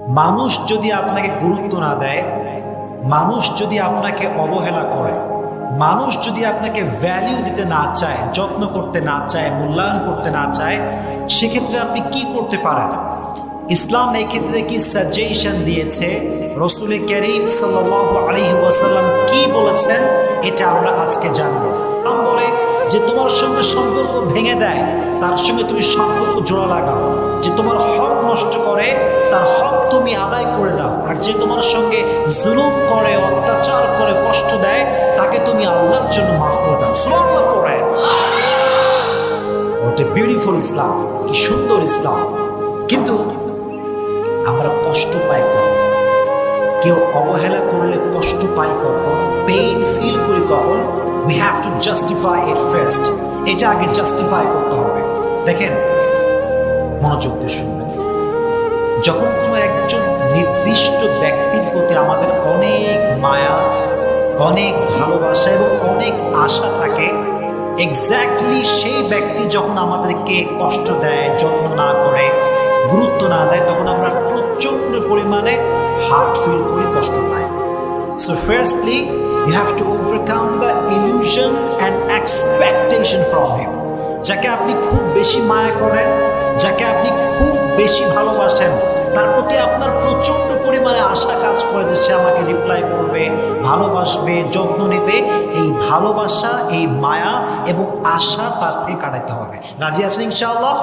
মানুষ যদি আপনাকে গুরুত্ব না দেয়, মানুষ যদি আপনাকে অবহেলা করে, মানুষ যদি আপনাকে ভ্যালিউ দিতে না চায়, যত্ন করতে না চায়, মূল্যায়ন করতে না চায়, সেক্ষেত্রে আপনি কি করতে পারেন? ইসলাম এই ক্ষেত্রে কি সাজেশন দিয়েছে, রাসূল করিম সাল্লাল্লাহু আলাইহি ওয়াসাল্লাম কি বলেছেন, এটা আমরা আজকে জানবো। ইসলাম বলে যে তোমার সঙ্গে সম্পর্ক ভেঙে দেয় তার সঙ্গে তুমি সম্পর্ক জোড়া লাগাও, যে তোমার হক নষ্ট করে তার হক তুমি আদায় করে দাও, আর যে তোমার সঙ্গে জুলুম করে, অত্যাচার করে, কষ্ট দেয় তাকে তুমি আল্লাহর জন্য মাফ করে দাও। সুবহানাল্লাহ পড়ে। হোয়াট এ বিউটিফুল ইসলাম, কি সুন্দর ইসলাম। কিন্তু আমরা কষ্ট পাই কখন? কেউ অবহেলা করলে কষ্ট পাই কখন, পেইন ফিল করি কখন? We have to justify it first. এটা আগে জাস্টিফাই করতে হবে। দেখেন, মনোযোগ দিয়ে শুনবেন। যখন কোনো একজন নির্দিষ্ট ব্যক্তির প্রতি আমাদের অনেক মায়া, অনেক ভালোবাসা এবং অনেক আশা থাকে, এক্স্যাক্টলি সেই ব্যক্তি যখন আমাদেরকে কষ্ট দেয়, যত্ন না করে, গুরুত্ব না দেয়, তখন আমরা প্রচন্ড পরিমাণে হার্ট ফিল করি, কষ্ট পাই। So firstly, you have to overcome the illusion and expectation from him. যাকে আপনি খুব বেশি মায়া করেন, যাকে আপনি খুব বেশি ভালোবাসেন, তার প্রতি আপনার প্রচন্ড পরিমাণে আশা কাজ করে যে সে আমাকে রিপ্লাই করবে, ভালোবাসবে, যত্ন নেবে। এই ভালোবাসা, এই মায়া এবং আশা তার থেকে কাটাতে হবে। রাজি আছেন ইনশাআল্লাহ?